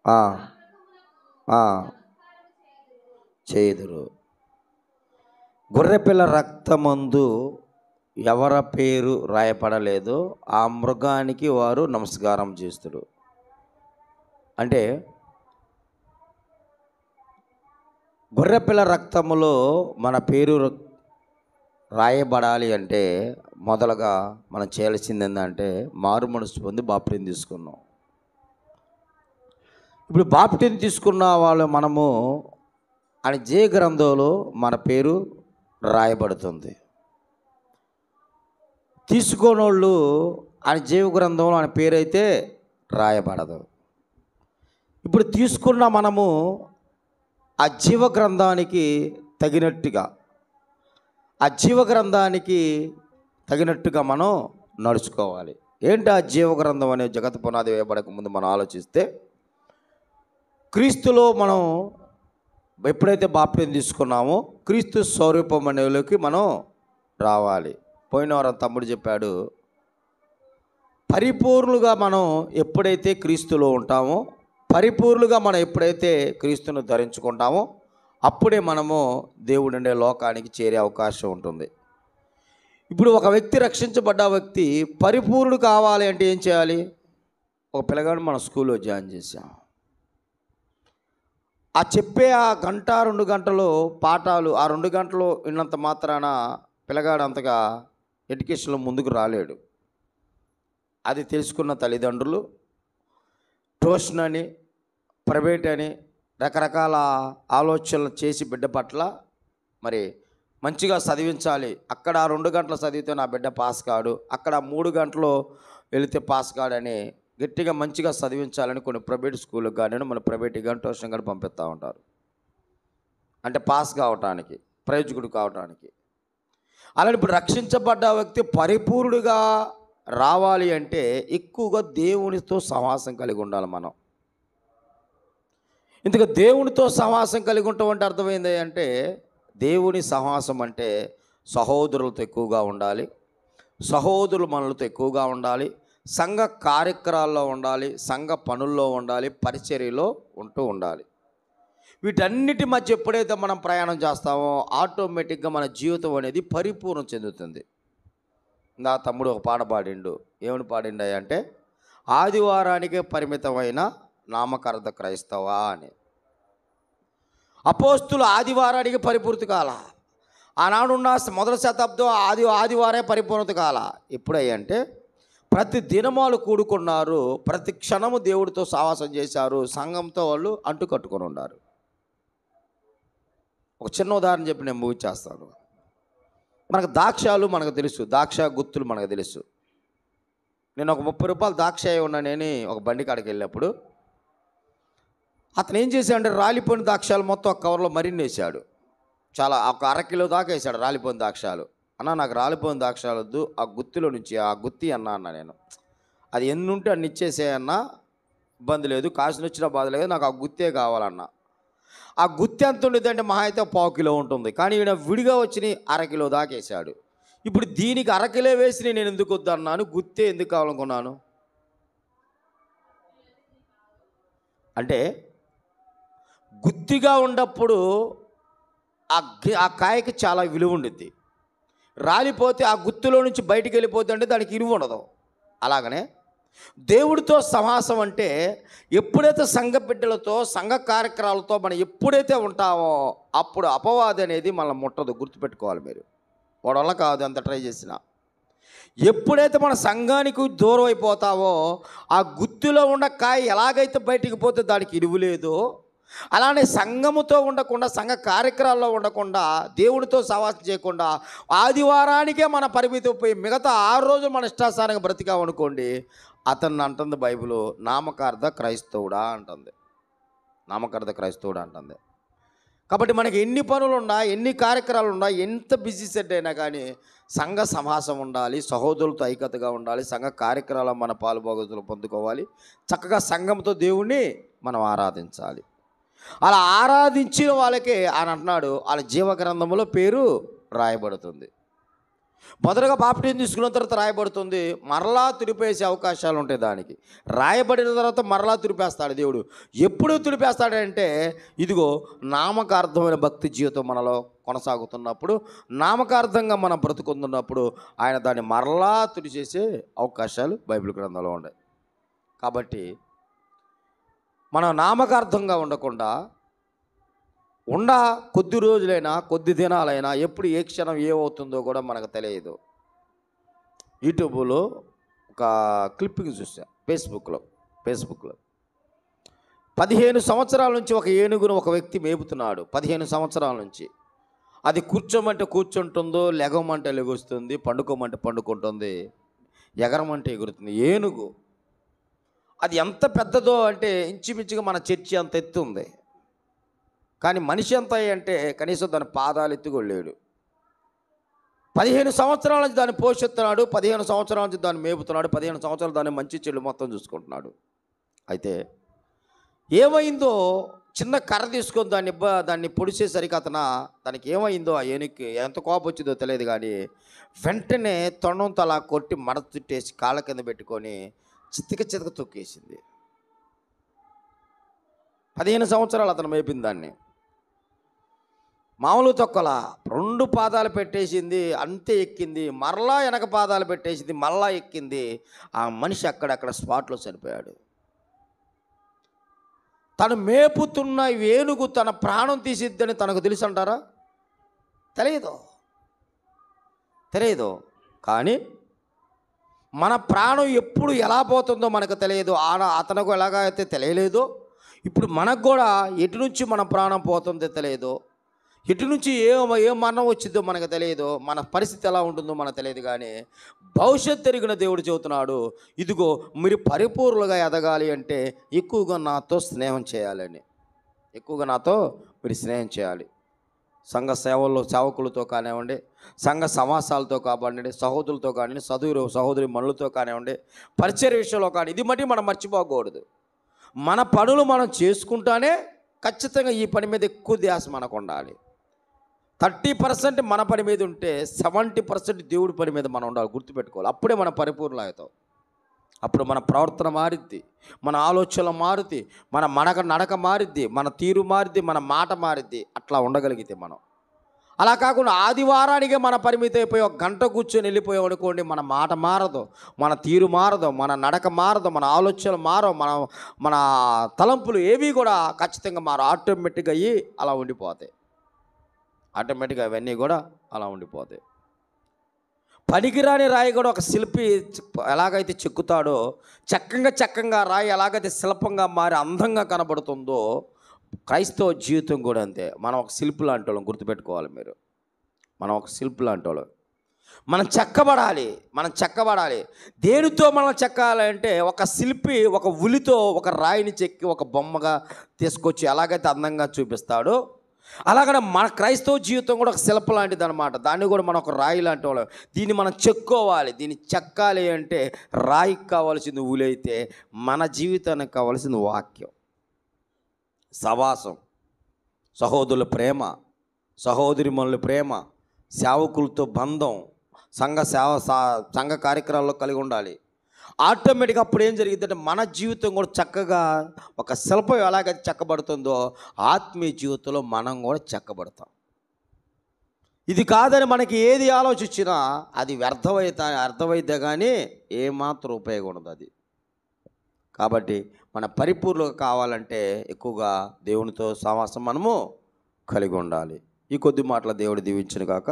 ఆ, ఆ, చేదురు. గొర్రెపిల్ల రక్తమందు ఎవరి పేరు రాయపడలేదో ఆ మృగానికి వారు నమస్కారం చేస్తురు. అంటే గొర్రెపిల్ల రక్తములో మన పేరు రాయబడాలి అంటే మొదలుగా మనం చేయాల్సింది ఏంటంటే మారు మనసు పొంది బాప్టిజం తీసుకున్నాం. ఇప్పుడు బాప్టిజం తీసుకున్న వాళ్ళు మనము అని జే గ్రంథంలో మన పేరు రాయబడుతుంది. తీసుకోనోళ్ళు ఆయన జీవ గ్రంథంలో ఆయన పేరైతే రాయబడదు. ఇప్పుడు తీసుకున్న మనము ఆ జీవ గ్రంథానికి తగినట్టుగా ఆ జీవ గ్రంథానికి తగినట్టుగా మనం నడుచుకోవాలి. ఏంటి ఆ జీవ గ్రంథం అనే జగత్ పునాది వేయబడక ముందు మనం ఆలోచిస్తే, క్రీస్తులో మనం ఎప్పుడైతే బాప్టిజం తీసుకున్నామో క్రీస్తు స్వరూపం అనేలోకి మనం రావాలి. పోయిన వారం తమ్ముడు చెప్పాడు, పరిపూర్ణులుగా మనం ఎప్పుడైతే క్రీస్తులో ఉంటామో, పరిపూర్ణులుగా మనం ఎప్పుడైతే క్రీస్తును ధరించుకుంటామో అప్పుడే మనము దేవుడు లోకానికి చేరే అవకాశం ఉంటుంది. ఇప్పుడు ఒక వ్యక్తి రక్షించబడ్డ వ్యక్తి పరిపూర్ణుడు కావాలి అంటే ఏం చేయాలి? ఒక పిల్లగాడు మన స్కూల్లో జాయిన్ చేశాం. ఆ చెప్పే ఆ గంట 2 గంటలు పాఠాలు ఆ 2 గంటలు విన్నంత మాత్రాన పిల్లగాడు అంతగా ఎడ్యుకేషన్లో ముందుకు రాలేడు. అది తెలుసుకున్న తల్లిదండ్రులు ట్యూషన్ అని, ప్రైవేట్ అని రకరకాల ఆలోచనలు చేసి బిడ్డ పట్ల మరి మంచిగా చదివించాలి. అక్కడ 2 గంటలు చదివితే నా బిడ్డ పాస్ కాడు, అక్కడ 3 గంటలు వెళితే పాస్ కాడని గట్టిగా మంచిగా చదివించాలని కొన్ని ప్రైవేట్ స్కూళ్ళకి కానీ మన ప్రైవేట్ కానీ ట్యూషన్ కానీ పంపిస్తూ ఉంటారు. అంటే పాస్ కావటానికి, ప్రయోజకుడు కావటానికి. అలానే ఇప్పుడు రక్షించబడ్డ వ్యక్తి పరిపూర్ణుడిగా రావాలి అంటే ఎక్కువగా దేవునితో సహవాసం కలిగి ఉండాలి మనం. ఇందుకు దేవునితో సహవాసం కలిగి ఉంటాం అంటే అర్థమైంది అంటే, దేవుని సహవాసం అంటే సహోదరులతో ఎక్కువగా ఉండాలి, సహోదరులు మనలతో ఎక్కువగా ఉండాలి, సంఘ కార్యక్రమాల్లో ఉండాలి, సంఘ పనుల్లో ఉండాలి, పరిచర్యలో ఉంటూ ఉండాలి. వీటన్నిటి మధ్య ఎప్పుడైతే మనం ప్రయాణం చేస్తామో ఆటోమేటిక్గా మన జీవితం అనేది పరిపూర్ణం చెందుతుంది. నా తమ్ముడు ఒక పాట పాడిండు. ఏమని పాడిండు అంటే, ఆదివారానికే పరిమితమైన నామకార్థ క్రైస్తవా అని. అపోస్తులు ఆదివారానికి పరిపూర్తి కాల. ఆనాడున్న మొదటి శతాబ్దం ఆదివారే పరిపూర్ణత కాల. ఎప్పుడయ్యంటే ప్రతి దినమాలు కూడుకున్నారు, ప్రతి క్షణము దేవుడితో సావాసం చేశారు, సంఘంతో వాళ్ళు అంటు కట్టుకొని ఉన్నారు. ఒక చిన్న ఉదాహరణ చెప్పి నేను ముగిచేస్తాను. మనకు ద్రాక్షాలు మనకు తెలుసు, ద్రాక్ష గుత్తులు మనకు తెలుసు. నేను ఒక 30 రూపాయలు ద్రాక్ష ఉన్నానని ఒక బండి కాడికి వెళ్ళినప్పుడు అతను ఏం చేశాడంటే రాలిపోయిన ద్రాక్షాలు మొత్తం ఒక కవర్లో మరిన్ని వేసాడు. చాలా ఒక 1/2 కిలో దాకా వేసాడు రాలిపోయిన ద్రాక్షాలు. అన్న నాకు రాలిపోయిన ద్రాక్షాలు వద్దు, ఆ గుత్తిలో నుంచి ఆ గుత్తి అన్నా నేను, అది ఎన్ని ఉంటే అన్ని ఇచ్చేసేయన్నా, ఇబ్బంది లేదు, కాసిన వచ్చినా బాధ లేదు, నాకు ఆ గుత్తే కావాలన్నా. ఆ గుత్తి ఎంత ఉండేది అంటే మహా అయితే 1/4 కిలో ఉంటుంది. కానీ ఈయన విడిగా వచ్చి 1/2 కిలో దాకా వేసాడు. ఇప్పుడు దీనికి 1/2 కిలో వేసి నేను ఎందుకు వద్దన్నాను, గుత్తే ఎందుకు కావాలనుకున్నాను అంటే, గుత్తిగా ఉన్నప్పుడు ఆ కాయకి చాలా విలువ ఉండిద్ది. రాలిపోతే ఆ గుత్తులో నుంచి బయటికి వెళ్ళిపోతే అంటే దానికి విలువ ఉండదు. అలాగనే దేవుడితో సమాసం అంటే ఎప్పుడైతే సంఘ బిడ్డలతో సంఘ కార్యక్రమాలతో మనం ఎప్పుడైతే ఉంటామో అప్పుడు అపవాది అనేది మనం ముట్టదు. గుర్తుపెట్టుకోవాలి మీరు. వాడి వల్ల కాదు అంత ట్రై చేసినా. ఎప్పుడైతే మన సంఘానికి దూరం అయిపోతావో ఆ గుత్తిలో ఉన్న కాయ ఎలాగైతే బయటికి పోతే దానికి విలువ లేదో, అలానే సంఘముతో ఉండకుండా, సంఘ కార్యక్రమాల్లో ఉండకుండా, దేవుడితో సహవాసం చేయకుండా ఆదివారానికే మన పరిమితి పోయి మిగతా 6 రోజులు మన ఇష్టాసారంగా బ్రతికామనుకోండి, అతన్ని అంటుంది బైబిల్ నామకార్థ క్రైస్తవుడా అంటుంది. నామకార్థ క్రైస్తవుడా అంటుంది. కాబట్టి మనకి ఎన్ని పనులు ఉన్నా, ఎన్ని కార్యక్రమాలు ఉన్నా, ఎంత బిజీ సెట్ అయినా కానీ సంఘ సమాసం ఉండాలి, సహోదరులతో ఐక్యతగా ఉండాలి, సంఘ కార్యక్రమాలు మన పాలుభాగతులు పొందుకోవాలి, చక్కగా సంఘంతో దేవుణ్ణి మనం ఆరాధించాలి. అలా ఆరాధించిన వాళ్ళకే ఆయన అంటున్నాడు వాళ్ళ జీవ గ్రంథంలో పేరు రాయబడుతుంది. మొదటగా బాప్టిజం తీసుకున్న తర్వాత రాయబడుతుంది, మరలా తుడిపేసే అవకాశాలు ఉంటాయి దానికి. రాయబడిన తర్వాత మరలా తుడిపేస్తాడు దేవుడు. ఎప్పుడు తుడిపేస్తాడంటే, ఇదిగో నామకార్థమైన భక్తి జీవితం మనలో కొనసాగుతున్నప్పుడు, నామకార్థంగా మనం బ్రతుకుతున్నప్పుడు ఆయన దాన్ని మరలా తుడిచేసే అవకాశాలు బైబిల్ గ్రంథంలో ఉన్నాయి. కాబట్టి మనం నామకార్థంగా ఉండకుండా కొద్ది రోజులైనా కొద్ది దినాలైనా ఎప్పుడు ఏ క్షణం ఏమవుతుందో కూడా మనకు తెలియదు. యూట్యూబ్లో ఒక క్లిప్పింగ్ చూసా, ఫేస్బుక్లో 15 సంవత్సరాల నుంచి ఒక ఏనుగును ఒక వ్యక్తి మేపుతున్నాడు. 15 సంవత్సరాల నుంచి అది కూర్చోమంటే కూర్చుంటుందో, లెగమంటే లెగుస్తుంది, పండుకోమంటే పండుకుంటుంది, ఎగరమంటే ఎగురుతుంది. ఏనుగు అది ఎంత పెద్దదో అంటే ఇంచుమించుగా మన చర్చి అంత ఎత్తు ఉంది. కానీ మనిషి ఎంత అంటే కనీసం దాని పాదాలు ఎత్తుకోలేడు. 15 సంవత్సరాల నుంచి దాన్ని పోషిస్తున్నాడు, 15 సంవత్సరాల నుంచి దాన్ని మేపుతున్నాడు, 15 సంవత్సరాలు దాన్ని మంచి చెడు మొత్తం చూసుకుంటున్నాడు. అయితే ఏమైందో, చిన్న కర్ర తీసుకొని దాన్ని పొడిచేసరికి దానికి ఏమైందో, ఆ ఏనుగుకి ఎంత కోపం వచ్చిందో తెలియదు. కానీ వెంటనే తొండంతో అలా కొట్టి మడ చుట్టేసి కాళ్ళ కింద పెట్టుకొని చితక తొక్కేసింది. 15 సంవత్సరాలు అతను మేపింది దాన్ని. మామూలు తొక్కల 2 పాదాలు పెట్టేసింది, అంతే ఎక్కింది. మరలా వెనక పాదాలు పెట్టేసింది, మళ్ళా ఎక్కింది. ఆ మనిషి అక్కడక్కడ స్పాట్లో చనిపోయాడు. తను మేపుతున్న ఏనుగు తన ప్రాణం తీసిద్దని తనకు తెలుసు అంటారా? తెలియదు. కానీ మన ప్రాణం ఎప్పుడు ఎలా పోతుందో మనకు తెలియదు. అతనికి ఎలాగైతే తెలియలేదో, ఇప్పుడు మనకు కూడా ఎటు నుంచి మన ప్రాణం పోతుందో తెలియదు, ఎటు నుంచి ఏ మరణం వచ్చిందో మనకు తెలియదు, మన పరిస్థితి ఎలా ఉంటుందో మనకు తెలియదు. కానీ భవిష్యత్తు ఎరిగిన దేవుడు చెబుతున్నాడు, ఇదిగో మీరు పరిపూర్ణంగా ఎదగాలి అంటే ఎక్కువగా నాతో స్నేహం చేయాలని. ఎక్కువగా నాతో మీరు స్నేహం చేయాలి. సంఘ సేవకులతో కానివ్వండి, సంఘ సమాసాలతో కానివ్వండి, సహోదరులతో కానివ్వండి, సహోదరి మనులతో కానివ్వండి, పరిచర్య విషయంలో కానీ ఇది మట్టి మనం మర్చిపోకూడదు. మన పనులు మనం చేసుకుంటానే ఖచ్చితంగా ఈ పని మీద ఎక్కువ ధ్యాస మనకు ఉండాలి. 30% మన పని మీద ఉంటే 70% దేవుడి పని మీద మనం ఉండాలి, గుర్తుపెట్టుకోవాలి. అప్పుడే మన పరిపూర్ణ అవుతాం. అప్పుడు మన ప్రవర్తన మారిద్ది, మన ఆలోచనలు మారుద్ది, మన నడక మారిద్ది, మన తీరు మారిద్ది, మన మాట మారిద్ది. అట్లా ఉండగలిగితే మనం. అలా కాకుండా ఆదివారానికే మన పరిమితి అయిపోయి 1 గంట కూర్చొని వెళ్ళిపోయాం అనుకోండి, మన మాట మారదు, మన తీరు మారదు, మన నడక మారదు, మన ఆలోచనలు మారవు, మన తలంపులు ఏవి కూడా ఖచ్చితంగా ఆటోమేటిక్గా అయ్యి అలా ఉండిపోతాయి. ఆటోమేటిక్గా అవన్నీ కూడా అలా ఉండిపోతాయి. పనికిరాని రాయి కూడా ఒక శిల్పి ఎలాగైతే చెక్కుతాడో, చక్కగా రాయి ఎలాగైతే శిల్పంగా మారి అందంగా కనబడుతుందో, క్రైస్తవ జీవితం కూడా అంతే. మనం ఒక శిల్పి లాంటి వాళ్ళం, గుర్తుపెట్టుకోవాలి మీరు. మనం ఒక శిల్పి లాంటి వాళ్ళం. మనం చెక్కబడాలి. దేనితో మనం చెక్కాలంటే, ఒక శిల్పి ఒక ఉలితో ఒక రాయిని చెక్కి ఒక బొమ్మగా తీసుకొచ్చి ఎలాగైతే అందంగా చూపిస్తాడో, అలాగనే మన క్రైస్తవ జీవితం కూడా ఒక శిల్పం లాంటిది అనమాట. దాన్ని కూడా మనం ఒక రాయి లాంటి వాళ్ళం. దీన్ని మనం చెక్కోవాలి. దీన్ని చెక్కాలి అంటే రాయికి కావాల్సింది ఊలైతే, మన జీవితానికి కావాల్సింది వాక్యం, సవాసం, సహోదరుల ప్రేమ, సహోదరిమణుల ప్రేమ, సేవకులతో బంధం, సంఘ కార్యక్రమాల్లో కలిగి ఉండాలి. ఆటోమేటిక్గా అప్పుడు ఏం జరిగిందంటే, మన జీవితం కూడా చక్కగా ఒక శిల్పం ఎలాగైతే చెక్కబడుతుందో, ఆత్మీయ జీవితంలో మనం కూడా చెక్కబడతాం. ఇది కాదని మనకి ఏది ఆలోచించినా అది అర్థమైతే కానీ ఏమాత్రం ఉపయోగం ఉండదు అది. కాబట్టి మన పరిపూర్ణంగా కావాలంటే ఎక్కువగా దేవునితో సహవాసం మనము కలిగి ఉండాలి. ఈ కొద్ది మాటల దేవుడు దీవించును గాక.